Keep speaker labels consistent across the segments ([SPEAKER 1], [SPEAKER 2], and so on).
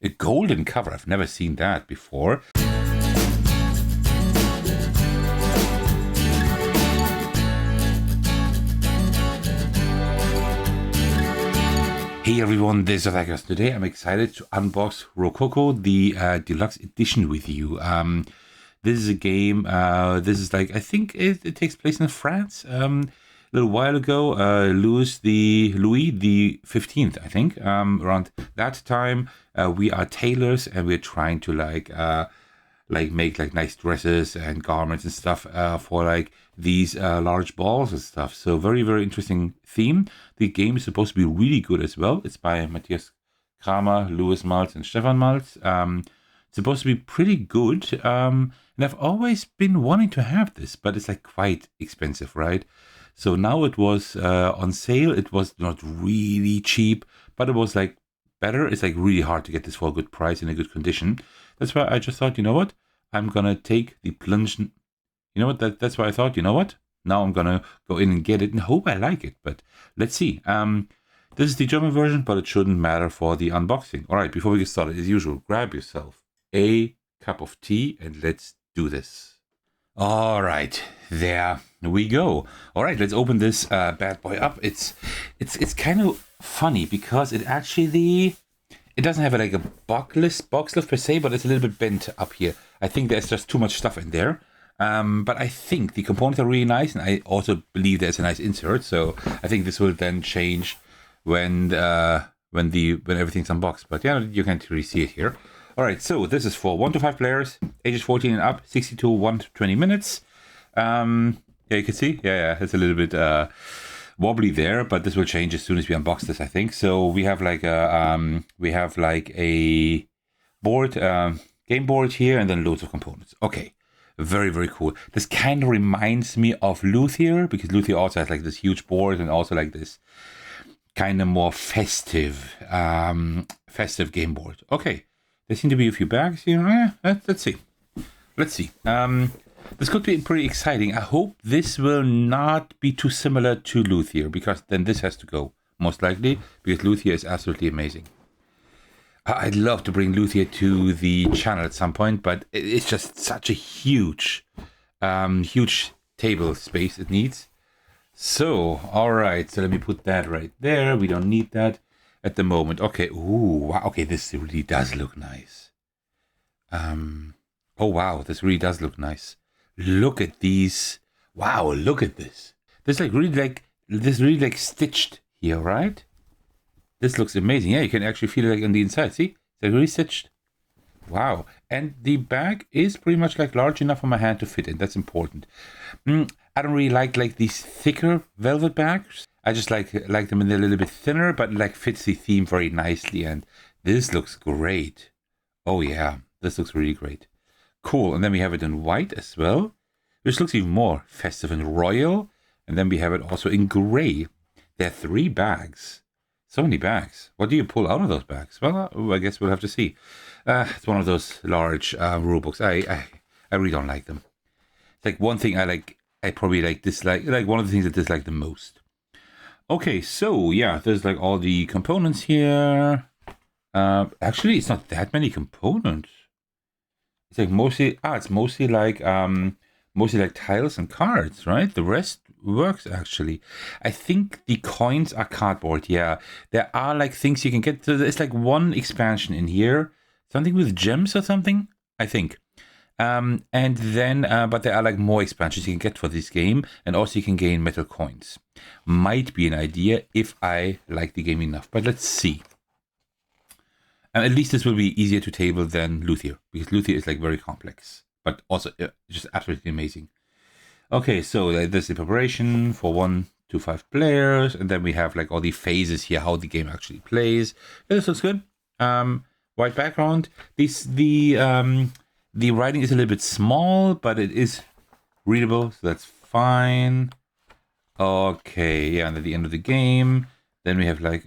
[SPEAKER 1] A golden cover. I've never seen that before. Hey everyone, this is Thecos. Today I'm excited to unbox Rococo, the Deluxe Edition with you. This is a game, this is like, I think it takes place in France. A little while ago, Louis the 15th, I think, around that time. We are tailors and we're trying to like make like nice dresses and garments and stuff for like these large balls and stuff. So very, very interesting theme. The game is supposed to be really good as well. It's by Matthias Cramer, Louis Malz, and Stefan Malz. It's supposed to be pretty good. And I've always been wanting to have this, but it's like quite expensive, right? So now it was on sale. It was not really cheap, but it was like better. It's like really hard to get this for a good price in a good condition. That's why I just thought, you know what? I'm gonna take the plunge. You know what? That's why I thought, you know what? Now I'm gonna go in and get it and hope I like it. But let's see. This is the German version, but it shouldn't matter for the unboxing. All right, before we get started, as usual, grab yourself a cup of tea and let's do this. All right, there we go. All right, let's open this bad boy up. It's kind of funny because it actually it doesn't have like a box list per se, but it's a little bit bent up here. I think there's just too much stuff in there. But I think the components are really nice, and I also believe there's a nice insert. So I think this will then change when everything's unboxed. But yeah, you can't really see it here. All right, so this is for 1 to 5 players, ages 14 and up, 60 to 120 minutes. Yeah, you can see. Yeah, it's a little bit wobbly there, but this will change as soon as we unbox this, I think. So we have like a board, game board here, and then loads of components. Okay, very, very cool. This kind of reminds me of Luthier, because Luthier also has like this huge board and also like this kind of more festive game board. Okay, there seem to be a few bags here. Let's see. This could be pretty exciting. I hope this will not be too similar to Luthier, because then this has to go, most likely, because Luthier is absolutely amazing. I'd love to bring Luthier to the channel at some point, but it's just such a huge table space it needs. So, all right, so let me put that right there. We don't need that at the moment. Okay, ooh, wow, okay, this really does look nice. Oh, wow, this really does look nice. Look at these. Wow, look at this. This really like stitched here, right? This looks amazing. Yeah, you can actually feel it like on the inside. See? They're really stitched. Wow. And the bag is pretty much like large enough for my hand to fit in. That's important. I don't really like these thicker velvet bags. I just like them in a little bit thinner, but like fits the theme very nicely. And this looks great. Oh yeah, this looks really great. Cool. And then we have it in white as well, which looks even more festive and royal. And then we have it also in gray. There are 3 bags. So many bags. What do you pull out of those bags? Well, I guess we'll have to see. It's one of those large rule books. I really don't like them. It's like one thing I probably dislike. Like one of the things I dislike the most. Okay, so yeah, there's like all the components here. Actually, it's not that many components. It's like mostly like tiles and cards, right? The rest works actually. I think the coins are cardboard. Yeah, there are like things you can get. So there's like one expansion in here, something with gems or something, I think. And then, but there are like more expansions you can get for this game, and also you can gain metal coins. Might be an idea if I like the game enough, but let's see. At least this will be easier to table than Luthier, because Luthier is like very complex, but also just absolutely amazing. Okay, so there's the preparation for 1 to 5 players, and then we have like all the phases here, how the game actually plays. Yeah, this looks good. White background. The writing is a little bit small, but it is readable, so that's fine. Okay, yeah, and at the end of the game, then we have like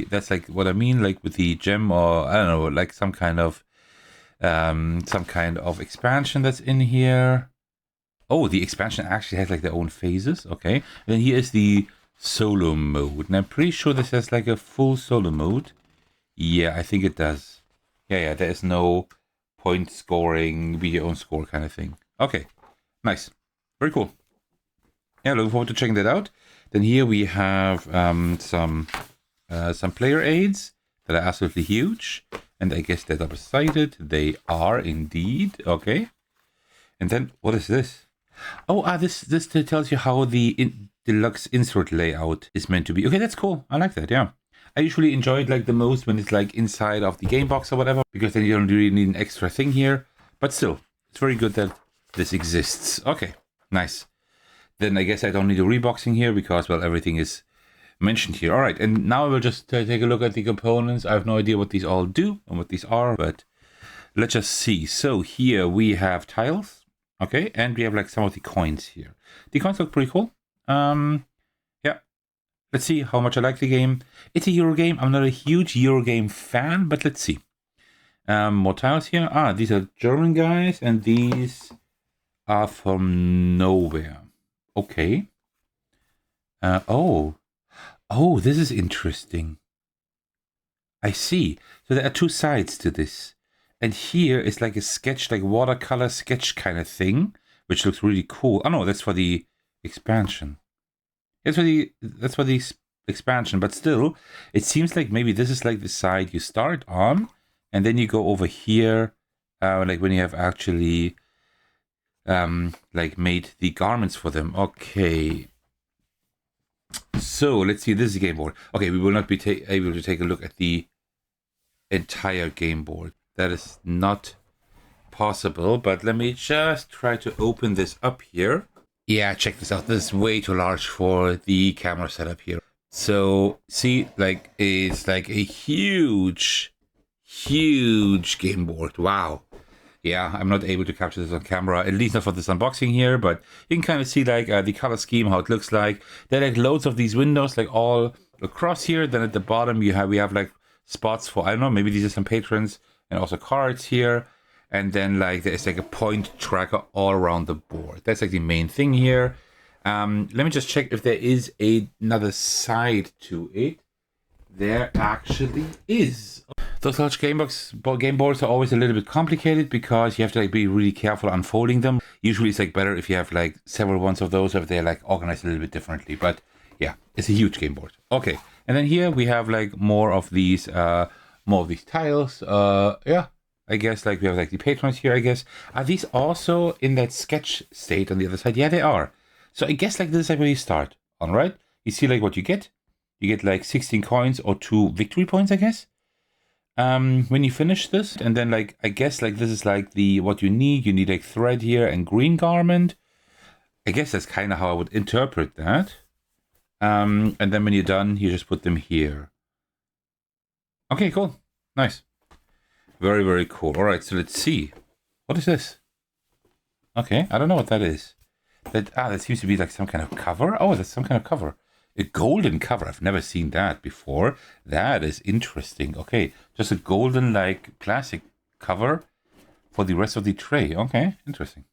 [SPEAKER 1] that's like what I mean, like with the gem, or I don't know, like some kind of expansion that's in here. Oh, the expansion actually has like their own phases. Okay, and then here is the solo mode, and I'm pretty sure this has like a full solo mode Yeah, I think it does. Yeah, there is no point scoring, be your own score kind of thing. Okay, nice. Very cool. Yeah, looking forward to checking that out. Then here we have some player aids that are absolutely huge. And I guess they're double-sided. They are indeed. Okay. And then, what is this? Oh, this tells you how the deluxe insert layout is meant to be. Okay, that's cool. I like that, yeah. I usually enjoy it like the most when it's like inside of the game box or whatever, because then you don't really need an extra thing here. But still, it's very good that this exists. Okay, nice. Then I guess I don't need a reboxing here because, well, everything is mentioned here. All right, and now we'll just take a look at the components. I have no idea what these all do and what these are, but let's just see. So here we have tiles, okay, and we have like some of the coins here. The coins look pretty cool. Yeah, let's see how much I like the game. It's a Euro game. I'm not a huge Euro game fan, but let's see. More tiles here. These are German guys, and these are from nowhere. Okay. Oh, this is interesting. I see. So there are two sides to this. And here is like a sketch, like watercolor sketch kind of thing, which looks really cool. Oh no, that's for the expansion. That's for the expansion, but still, it seems like maybe this is like the side you start on, and then you go over here, like when you have actually like made the garments for them. Okay. So let's see, this is the game board. Okay, we will not be able to take a look at the entire game board. That is not possible, but let me just try to open this up here. Yeah, check this out. This is way too large for the camera setup here. So see, like it's like a huge game board. Wow. Yeah, I'm not able to capture this on camera, at least not for this unboxing here, but you can kind of see like the color scheme, how it looks like. There are like loads of these windows like all across here. Then at the bottom we have like spots for, I don't know, maybe these are some patrons, and also cards here. And then like there's like a point tracker all around the board. That's like the main thing here. Let me just check if there is another side to it. There actually is. Those large game boards are always a little bit complicated because you have to like be really careful unfolding them. Usually it's like better if you have like several ones of those, if they're like organized a little bit differently. But yeah, it's a huge game board. Okay, and then here we have like more of these tiles. Yeah, I guess like we have like the patrons here. I guess are these also in that sketch state on the other side? Yeah, they are. So I guess like this is like where you start. All right, you see like what you get. You get like 16 coins or 2 victory points, I guess. When you finish this, and then like I guess like this is like what you need. You need like thread here and green garment. I guess that's kind of how I would interpret that. And then when you're done, you just put them here. Okay, cool, nice, very, very cool. All right, so let's see. What is this? Okay, I don't know what that is. That seems to be like some kind of cover. Oh, that's some kind of cover. A golden cover. I've never seen that before. That is interesting. Okay, just a golden like plastic cover for the rest of the tray. Okay, interesting.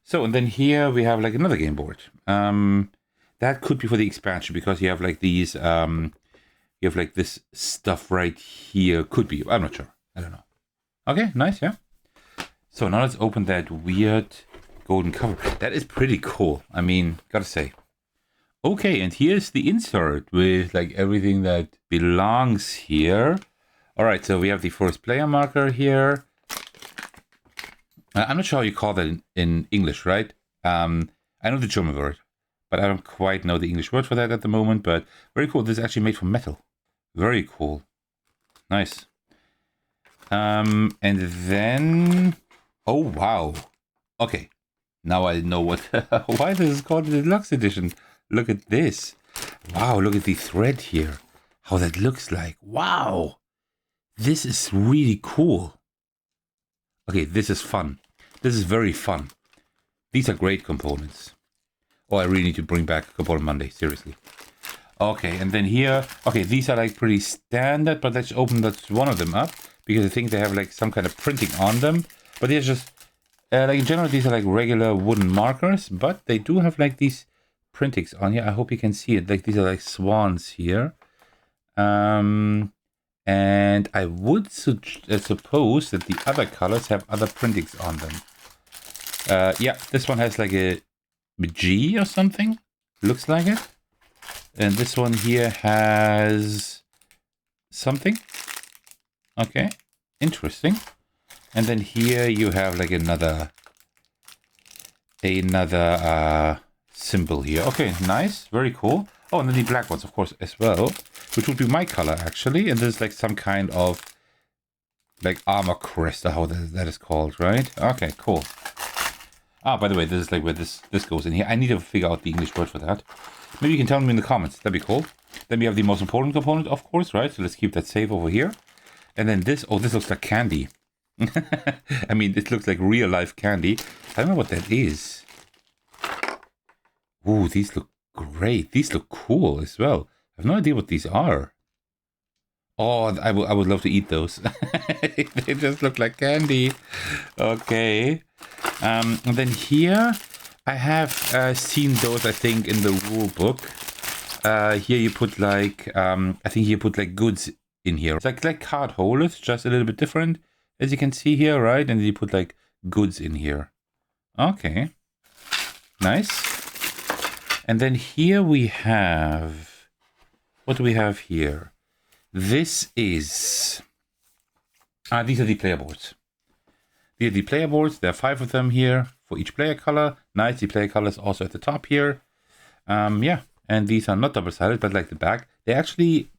[SPEAKER 1] So, and then here we have like another game board. That could be for the expansion because you have like these, you have like this stuff right here. Could be. I'm not sure. I don't know. Okay, nice, yeah. So now let's open that weird golden cover. That is pretty cool. I mean, gotta say. Okay, and here's the insert with like everything that belongs here. All right, so we have the first player marker here. I'm not sure how you call that in English, right? I know the German word, but I don't quite know the English word for that at the moment. But very cool. This is actually made from metal. Very cool. Nice. And then, oh wow. Okay, now I know what why this is called the Deluxe Edition. Look at this. Wow, look at the thread here. How that looks like. Wow. This is really cool. Okay, this is fun. This is very fun. These are great components. Oh, I really need to bring back Component Monday, seriously. Okay, and then here, okay, these are like pretty standard, but let's open that one of them up because I think they have like some kind of printing on them. But they're just, like in general, these are like regular wooden markers, but they do have like these printings on here. I hope you can see it. Like these are like swans here. And And I would suppose that the other colors have other printings on them. Yeah, this one has like a G or something. Looks like it. And this one here has something. Okay, interesting. And then here you have like another symbol here. Okay, nice, very cool. Oh, and then the black ones, of course, as well, which would be my color actually. And there's like some kind of like armor crest, or how that is called, right? Okay, cool. Ah, by the way, this is like where this goes in here. I need to figure out the English word for that. Maybe you can tell me in the comments. That'd be cool. Then we have the most important component, of course, right? So let's keep that safe over here. And then this, oh, this looks like candy. I mean, it looks like real life candy. I don't know what that is. Ooh, these look great. These look cool as well. I have no idea what these are. Oh, I would love to eat those. They just look like candy. Okay. And then here, I have seen those, I think, in the rule book. Here you put like, I think you put like goods in here. It's like card holders, just a little bit different, as you can see here, right? And you put like goods in here. Okay. Nice. And then here we have, what do we have here? This is, these are the player boards. These are the player boards. There are 5 of them here for each player color. Nice, the player color is also at the top here. Yeah, and these are not double-sided, but like the back. They actually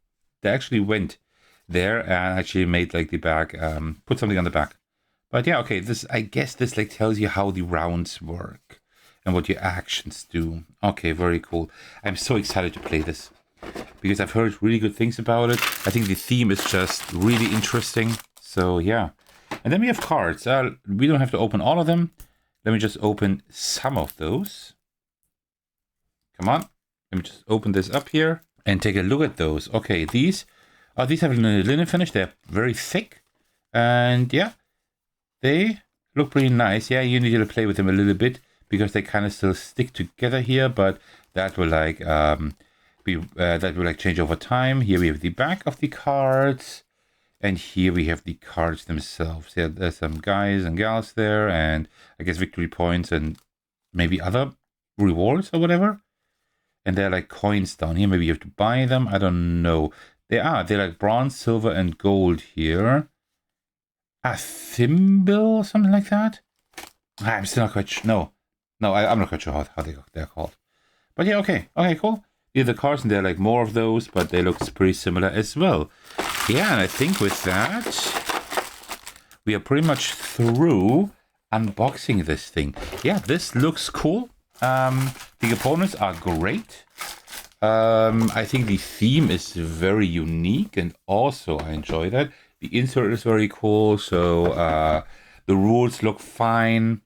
[SPEAKER 1] went there and actually made like the back, put something on the back. But yeah, okay, this, I guess this like tells you how the rounds work and what your actions do. Okay, very cool. I'm so excited to play this because I've heard really good things about it. I think the theme is just really interesting. So yeah. And then we have cards. We don't have to open all of them. Let me just open some of those. Come on. Let me just open this up here and take a look at those. Okay, these have a linen finish. They're very thick. And yeah, they look pretty nice. Yeah, you need to play with them a little bit because they kind of still stick together here, but that will like change over time. Here we have the back of the cards. And here we have the cards themselves. Yeah, there's some guys and gals there, and I guess victory points and maybe other rewards or whatever. And they're like coins down here. Maybe you have to buy them. I don't know. They're like bronze, silver, and gold here. A thimble, something like that. I'm still not quite sure. No, I'm not quite sure how they're called. But yeah, okay, cool. Yeah, the cards, and there are like more of those, but they look pretty similar as well. Yeah, and I think with that, we are pretty much through unboxing this thing. Yeah, this looks cool. The components are great. I think the theme is very unique, and also I enjoy that. The insert is very cool, so the rules look fine.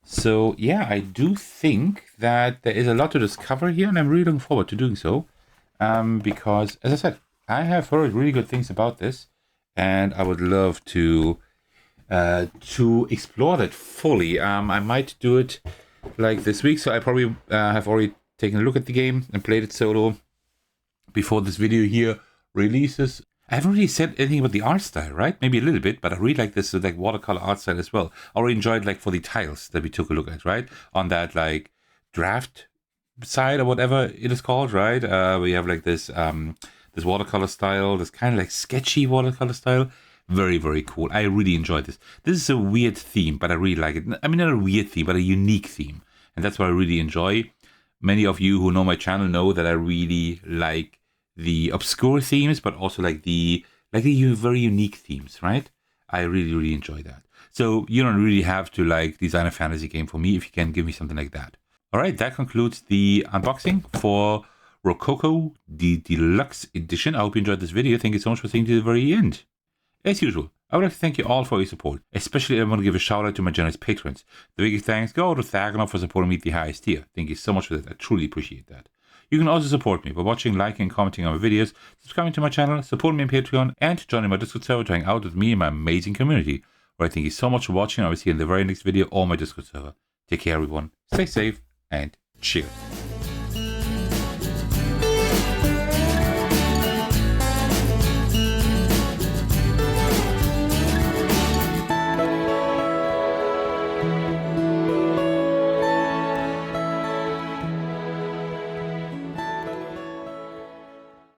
[SPEAKER 1] So yeah, I do think that there is a lot to discover here, and I'm really looking forward to doing so. Because, as I said, I have heard really good things about this, and I would love to explore that fully. I might do it like this week, so I probably have already taken a look at the game and played it solo before this video here releases. I haven't really said anything about the art style, right? Maybe a little bit, but I really like this like watercolor art style as well. I already enjoyed like for the tiles that we took a look at, right? On that like draft side or whatever it is called, right? We have like this this watercolor style, this kind of like sketchy watercolor style. Very, very cool. I really enjoyed this. This is a weird theme, but I really like it. I mean, not a weird theme, but a unique theme. And that's what I really enjoy. Many of you who know my channel know that I really like the obscure themes, but also like the very unique themes, right? I really, really enjoy that. So you don't really have to like design a fantasy game for me if you can give me something like that. All right, that concludes the unboxing for Rococo, the Deluxe Edition. I hope you enjoyed this video. Thank you so much for staying to the very end. As usual, I would like to thank you all for your support. Especially I want to give a shout out to my generous patrons. The biggest thanks go to Thecos for supporting me at the highest tier. Thank you so much for that. I truly appreciate that. You can also support me by watching, liking, and commenting on my videos, subscribing to my channel, supporting me on Patreon, and joining my Discord server to hang out with me and my amazing community. Alright, thank you so much for watching. I will see you in the very next video or my Discord server. Take care, everyone. Stay safe, and cheers.